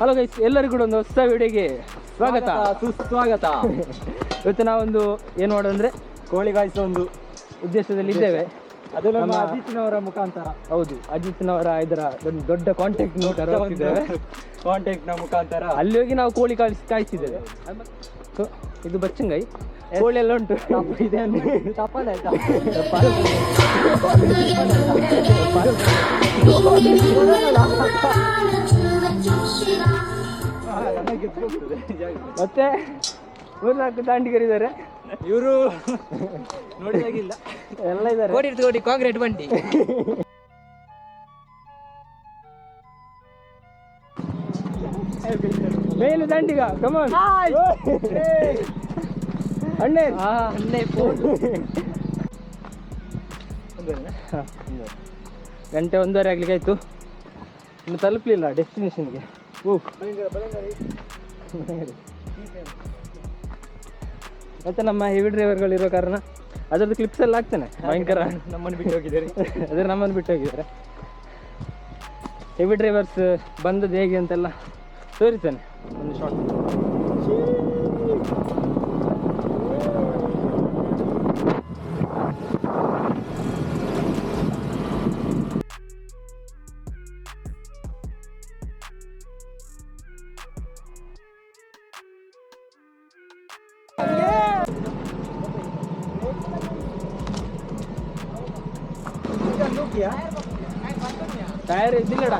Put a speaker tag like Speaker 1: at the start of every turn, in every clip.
Speaker 1: Hello guys, ಎಲ್ಲರಿಗೂ ಕೂಡ ಒಂದು ಹೊಸ ವಿಡಿಯೋಗೆ ಸ್ವಾಗತ
Speaker 2: ಸುಸ್ವಾಗತ.
Speaker 1: ಇವತ್ತು ನಾವೊಂದು ಏನು ಮಾಡೋದಂದ್ರೆ
Speaker 2: ಕೋಳಿ ಕಾಯಿಸೋ ಒಂದು
Speaker 1: ಉದ್ದೇಶದಲ್ಲಿ ಇದ್ದೇವೆ.
Speaker 2: ಅದು ನಮ್ಮ ಅಜಿತ್ನವರ ಮುಖಾಂತರ.
Speaker 1: ಹೌದು, ಅಜಿತ್ನವರ ಇದರ ಒಂದು ದೊಡ್ಡ ಕಾಂಟ್ಯಾಕ್ಟ್
Speaker 2: ಕಾಂಟ್ಯಾಕ್ಟ್ನ ಮುಖಾಂತರ
Speaker 1: ಅಲ್ಲಿ ಹೋಗಿ ನಾವು ಕೋಳಿ ಕಾಯಿಸ್ತಿದ್ದೇವೆ. ಸೊ ಇದು ಬಚ್ಚಂಗಾಯಿ ಕೋಳಿ ಎಲ್ಲ ಉಂಟು.
Speaker 2: ತಪ್ಪದಾಯ್ತಾ?
Speaker 1: ಮತ್ತೆ 3-4 ದಾಂಡಿಗರಿದ್ದಾರೆ.
Speaker 2: ಇವರು ನೋಡಿದಾಗಿಲ್ಲ,
Speaker 1: ಎಲ್ಲ ಇದ್ದಾರೆ.
Speaker 2: ಕೋಡಿ ಕಾಂಕ್ರೀಟ್ ಬಂಡಿ.
Speaker 1: ಮೇಲು ದಾಂಡಿಗ ಕಮಾನ್ ಅಣ್ಣೆ ಗಂಟೆ 1:30 ಆಗ್ಲಿಕ್ಕೆ ಆಯ್ತು. ಇನ್ನು ತಲುಪಲಿಲ್ಲ ಡೆಸ್ಟಿನೇಷನ್ಗೆ. ಮತ್ತೆ ನಮ್ಮ ಹೆವಿ ಡ್ರೈವರ್ಗಳಿರೋ ಕಾರಣ ಅದರದ್ದು ಕ್ಲಿಪ್ಸ್ ಎಲ್ಲ ಆಗ್ತಾನೆ ಭಯಂಕರ.
Speaker 2: ನಮ್ಮನ್ನು ಬಿಟ್ಟು ಹೋಗಿದ್ದಾರೆ.
Speaker 1: ಅದೇ ನಮ್ಮನ್ನು ಬಿಟ್ಟು ಹೋಗಿದ್ದಾರೆ. ಹೆವಿ ಡ್ರೈವರ್ಸ್ ಬಂದದ್ದು ಹೇಗೆ ಅಂತೆಲ್ಲ ತೋರಿಸ್ತಾನೆ ಒಂದು ಶಾರ್ಟ್. ಟೈರ್ ಇದ್ದಿಲ್ಲಡ.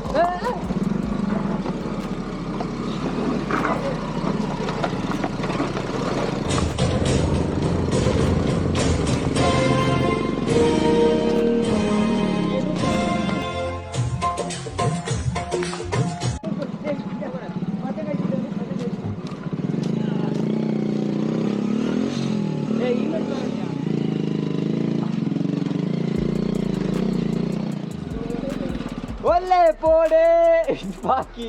Speaker 2: ಒಳ್ಳೆ ಪೋಡೆ ಬಾಕಿ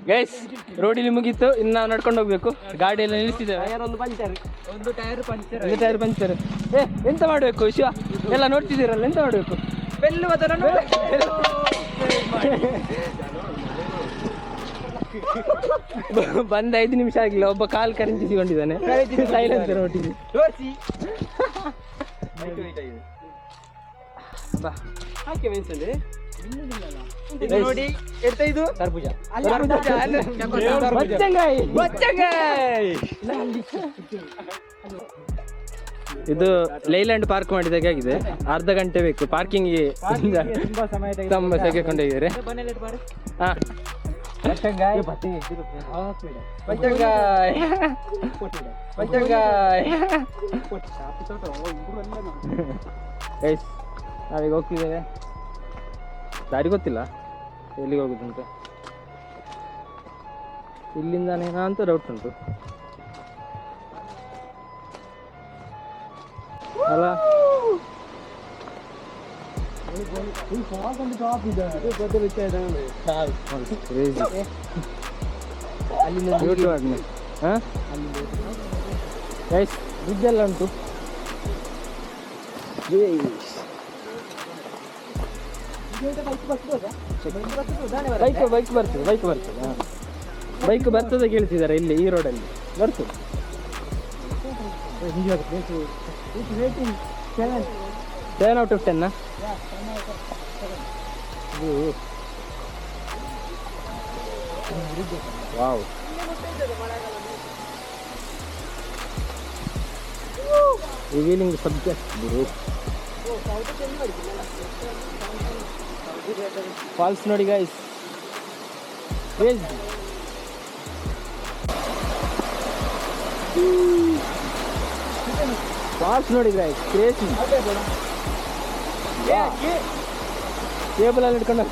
Speaker 1: ಗೈಸ್, ರೋಡಿಲಿ ಮುಗೀತು. ಇನ್ನು ನಾವು ನಡ್ಕೊಂಡು ಹೋಗ್ಬೇಕು. ಗಾಡಿ ಎಲ್ಲ ನಿಲ್ಲಿಸಿದ್ದೇವೆ.
Speaker 2: ಒಂದು ಟೈರ್
Speaker 1: ಪಂಚರ್. ಎಂತ ಮಾಡಬೇಕು ಶಿವ? ಎಲ್ಲ ನೋಡ್ತಿದ್ದೀರಲ್ಲ, ಎಂತ ಮಾಡಬೇಕು? ಬಂದ 5 ನಿಮಿಷ ಆಗಿಲ್ಲ, ಒಬ್ಬ ಕಾಲು ಕರೆಂಟಿಸಿಕೊಂಡಿದ್ದಾನೆ. ಸೈಲೆನ್ಸರ್ ನೋಟಿಸಿ
Speaker 2: ನೋಡಿ. ಇದು
Speaker 1: ಕರ್ಬೂಜ. ಇದು ಲೈಲ್ಯಾಂಡ್ ಪಾರ್ಕ್ ಮಾಡಿದಾಗೆ ಆಗಿದೆ. ಅರ್ಧ ಗಂಟೆ ಬೇಕು ಪಾರ್ಕಿಂಗ್ಗೆ. ತುಂಬ ತೆಗೆದುಕೊಂಡಿದ್ದಾರೆ. ಹಾ, ನಾವೀಗ ಹೋಗ್ತಿದ್ದೇವೆ. ದಾರಿ ಗೊತ್ತಿಲ್ಲ ಎಲ್ಲಿಗೆ ಹೋಗುದಂತ. ಇಲ್ಲಿಂದಾನೇನಾ ಅಂತ ಡೌಟ್ ಉಂಟು ಅಲ್ಲ. ಬ್ರಿಡ್ಜ್ ಎಲ್ಲ ಉಂಟು. ಬೈಕ್ ಬರ್ತದೆ ಕೇಳ್ತಿದ್ದಾರೆ. ಇಲ್ಲಿ ಈ ರೋಡಲ್ಲಿ ಬರ್ತದೆ. 7 out of 10. Wow, revealing subject. Falls ನೋಡಿ ಗೈಸ್, ಫಾಲ್ಸ್ ನೋಡಿ ಗೈಸ್, ಕ್ರೇಜಿ. ಕೇಬಲ್ ಅಲ್ಲಿ ಇಟ್ಕೊಂಡು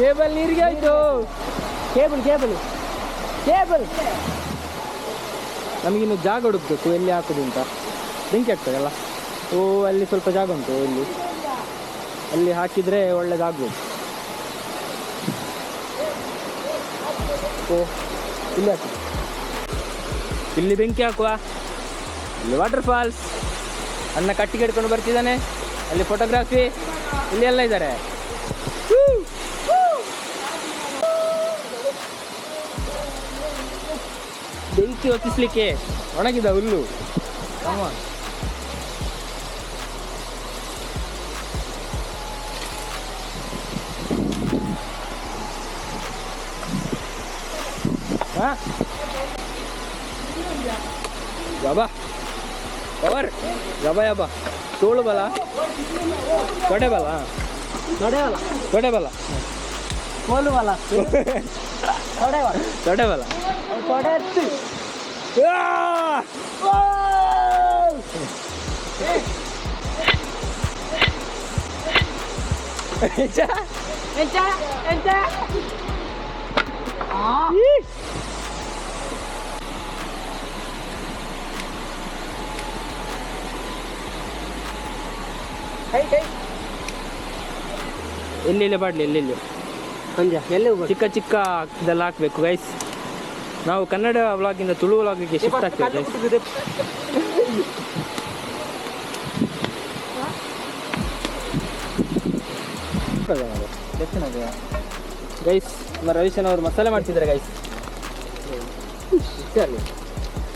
Speaker 1: ಕೇಬಲ್ ನೀರಿಗೆ ಆಯ್ತು. ಕೇಬಲ್ ನಮಗಿನ್ನು ಜಾಗ ಹುಡುಕ್ಬೇಕು ಎಲ್ಲಿ ಹಾಕೋದು ಅಂತ. ಬೆಂಕಿ ಆಗ್ತದಲ್ಲ. ಅಲ್ಲಿ ಸ್ವಲ್ಪ ಜಾಗ ಉಂಟು. ಅಲ್ಲಿ ಹಾಕಿದರೆ ಒಳ್ಳೇದಾಗ್ಬೋದು. ಇಲ್ಲಿ ಹಾಕಿ. ಇಲ್ಲಿ ಬೆಂಕಿ ಹಾಕುವ, ಇಲ್ಲಿ ವಾಟರ್ ಫಾಲ್ಸ್, ಅನ್ನ ಕಟ್ಟಿಗೆ ಹಿಡ್ಕೊಂಡು ಬರ್ತಿದ್ದಾನೆ, ಅಲ್ಲಿ ಫೋಟೋಗ್ರಾಫಿ, ಇಲ್ಲಿ ಎಲ್ಲ ಇದ್ದಾರೆ. ಬೆಂಕಿ ಹೊತ್ತಿಸ್ಲಿಕ್ಕೆ ಒಣಗಿದ ಹುಲ್ಲು. ಯಾಬಾ ಕವರ್ ಯಾಬಾ ಯಾಬಾ ತೋಳು ಬಲ ತೊಡೆ ಬಲ ತೊಡೆ ಬಲ
Speaker 2: ಕೋಲು ಬಲ
Speaker 1: ತೊಡೆ ಬಲ ಎಲ್ಲೆಲ್ಲಿ ಬಾಡ್ಲಿ ಎಲ್ಲೆಲ್ಲಿ ಚಿಕ್ಕ ಚಿಕ್ಕ ಇದೆಲ್ಲ ಹಾಕ್ಬೇಕು ಗೈಸ್. ನಾವು ಕನ್ನಡ ವ್ಲಾಗಿಂದ ತುಳು ವ್ಲಾಗಿಗೆ ಶಿಫ್ಟ್ ಆಗ್ತೇವೆ ಗೈಸ್. ನಮ್ಮ ರವಿಶನ್ ಅವರು ಮಸಾಲೆ ಮಾಡ್ತಿದ್ದಾರೆ ಗೈಸ್.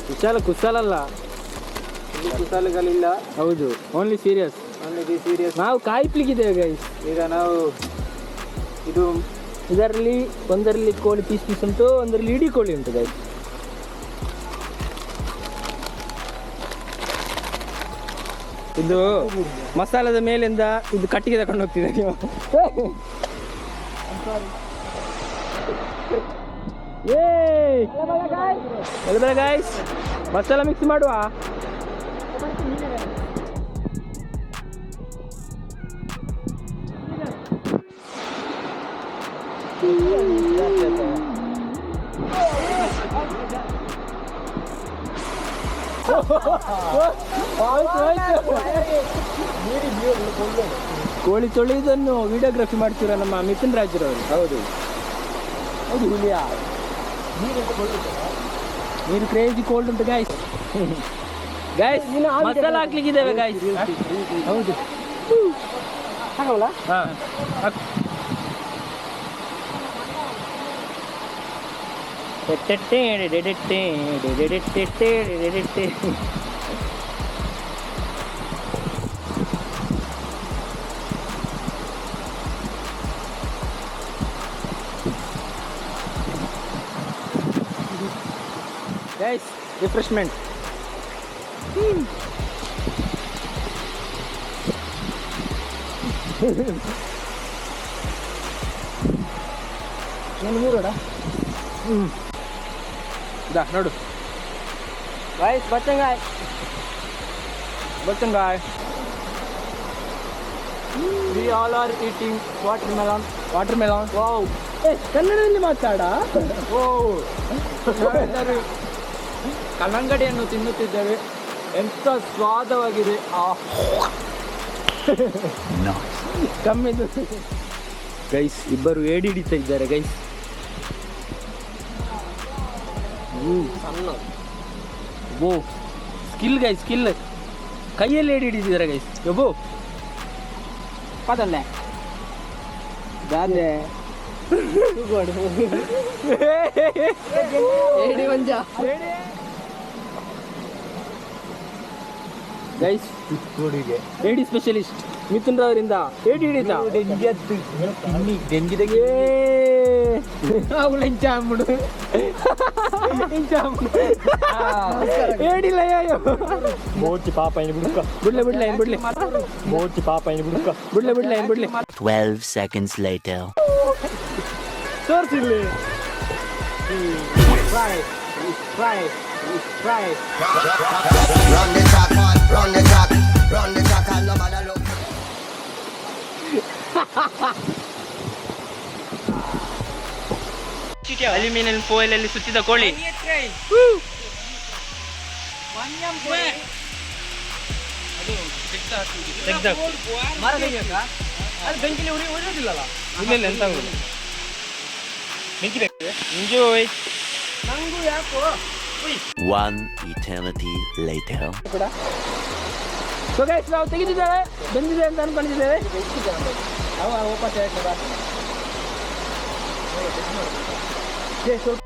Speaker 1: ವಿಶಾಲ ಕುಶಾಲಲ್ಲ,
Speaker 2: ಕುಶಾಲಗಳಿಲ್ಲ.
Speaker 1: ಹೌದು, ಓನ್ಲಿ ಸೀರಿಯಸ್. ನಾವು ಕಾಯ್ಲಿಕ್ಕಿದ್ದೇವೆ ಗೈಸ್.
Speaker 2: ಈಗ ನಾವು
Speaker 1: ಇದರಲ್ಲಿ ಒಂದರಲ್ಲಿ ಕೋಳಿ ಪೀಸ್ ಉಂಟು, ಒಂದರಲ್ಲಿ ಇಡೀ ಕೋಳಿ ಉಂಟು ಗೈಸ್. ಇದು ಮಸಾಲದ ಮೇಲಿಂದ ಇದು ಕಟ್ಟಿಗೆ ತಗೊಂಡು ಹೋಗ್ತಿದೆ ನೀವು. ಗೈಸ್ ಮಸಾಲ ಮಿಕ್ಸ್ ಮಾಡುವ. ಕೋಳಿ ತೊಳೆಯುವುದನ್ನು ವಿಡಿಯೋಗ್ರಫಿ ಮಾಡ್ತೀರ ನಮ್ಮ ಮಿಥುನ್ ರಾಜ್ರವರು. ಹೌದು ಹೌದು ಹುಲಿಯಾ, ನೀರು ಕ್ರೇಜಿ ಕೋಲ್ಡ್ ಉಂಟು ಗಾಯ್ಸ್. ಗಾಯ್ಸ್ ಮಸಾಲ ಹಾಕ್ಲಿಕ್ಕಿದ್ದೇವೆ ಗಾಯ್ಸ್. ಹೌದು ಹಾಂ ಗೈಸ್ ರಿಫ್ರೆಶ್ಮೆಂಟ್. ಏನು ಮೂರೋಡ ಇದಾ ನೋಡು ಗೈಸ್. ಬಚ್ಚಂಗಾಯ್ ಬಚ್ಚಂಗಾಯ್.
Speaker 2: We all are eating watermelon.
Speaker 1: Watermelon.
Speaker 2: Wow.
Speaker 1: ಕನ್ನಡದಲ್ಲಿ ಮಾತಾಡ.
Speaker 2: ಕಲ್ಲಂಗಡಿಯನ್ನು ತಿನ್ನುತ್ತಿದ್ದೇವೆ, ಎಂತ ಸ್ವಾದವಾಗಿದೆ.
Speaker 1: ಕಮ್ಮಿದು ಗೈಸ್. ಇಬ್ಬರು ಏಡಿ ಹಿಡಿತಾ ಇದ್ದಾರೆ ಗೈಸ್. ಓ ಸ್ಕಿಲ್ ಗೈಸ್, ಸ್ಕಿಲ್. ಕೈಯಲ್ಲಿ ಏಡಿ ಹಿಡಿದಿದ್ದಾರೆ ಗೈಸ್. ಯಬ್ಬೋ
Speaker 2: ಪದಲ್ಲೇ ಗಾದೆ ಏಡಿ ಮಂಜ
Speaker 1: ಗೈಸ್. ಏಡಿ ಸ್ಪೆಷಲಿಸ್ಟ್ ಮಿಥುನ್ ರವರಿಂದ ಏಡಿ ಹಿಡಿತ. ಏಡಿಲ್ಲ
Speaker 2: ಮೋಚಿ ಪಾಪ ಏನು ಬಿಡುಕ
Speaker 1: ಬಿಡ್ಲೆ ಬಿಡ್ಲೆ ಏನು ಬಿಡ್ಲಿ
Speaker 2: ಮೋಚಿ ಪಾಪ ಏನು ಬಿಡುಕ
Speaker 1: ಬಿಡ್ಲೆ ಬಿಡ್ಲೆ ಏನು ಬಿಡ್ಲಿ.
Speaker 3: 12 seconds later.
Speaker 2: ತೋರಿಸಿರ್ಲಿ.
Speaker 4: Run the track, run the track, run the track, and nobody look.
Speaker 1: Aluminium foil ಅಲ್ಲಿ ಸುತ್ತಿದ ಕೋಳಿ.
Speaker 2: ಮರ ತೆಗಿಬೇಕಾ? ಅದು ಬೆಂಕಿಲಿ ಉರಿಯೋದಿಲ್ಲಲ್ಲ.
Speaker 1: ಇಲ್ಲ ಎಂತ ಬೆಂಕಿ ಬೇಕು. ಎಂಜಾಯ್.
Speaker 2: ನಂಗೂ ಯಾಕೋ
Speaker 3: One eternity later.
Speaker 1: ಕೂಡ ಸೊ ಗೈಸ್ ನಾವು ತೆಗೆದಿದ್ದೇವೆ, ಬಂದಿದೆ ಅಂತ ಅನ್ಕೊಂಡಿದ್ದೇವೆ. ಅವ ವಾಪಸ್ ಹೇಳ್ತದ ಸ್ವಲ್ಪ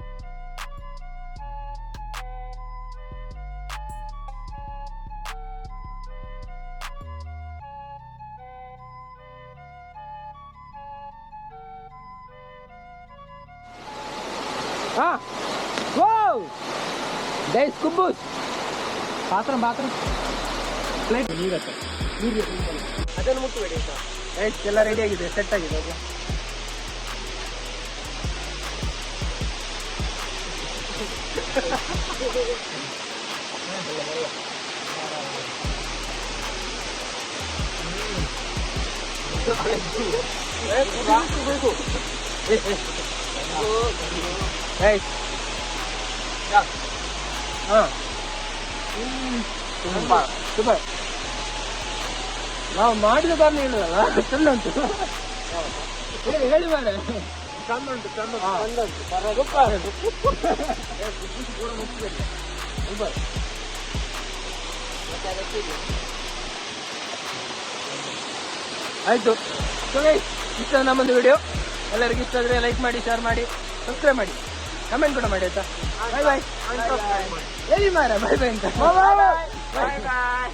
Speaker 1: ಹಾ ಓ ಗೈಸ್ ಕುಬ್ಬೂಸ್ ಬಾತ್ರೂಮ್ ಪ್ಲೇಟ್ ನೀರು ಅದನ್ನು ಮುಟ್ಟಬೇಡಿ ಅಂತ ಗೈಸ್ ಎಲ್ಲ ರೆಡಿ ಆಗಿದೆ, ಸೆಟ್ ಆಗಿದೆ. ಅದು ಸೂಪರ್. ನಾವು ಮಾಡಿದ ಕಾರಣ ಹೇಳುದಲ್ಲ, ಚಂದ ಉಂಟು. ಹೇಳಿ ಮಾರೆ, ಚಂದ ಉಂಟು. ಆಯ್ತು. ಇಷ್ಟ ನಮ್ಮೊಂದು ವಿಡಿಯೋ ಎಲ್ಲರಿಗೂ ಇಷ್ಟ ಆದರೆ ಲೈಕ್ ಮಾಡಿ, ಶೇರ್ ಮಾಡಿ, ಸಬ್ಸ್ಕ್ರೈಬ್ ಮಾಡಿ, ಕಮೆಂಟ್ ಕೂಡ ಮಾಡಿ ಆಯ್ತಾ. ಬಾಯ್ ಬಾಯ್. ಹೇಳಿ ಮಾರ ಬಾಯ್ ಬಾಯ್ ಅಂತ. ಬಾಯ್ ಬಾಯ್.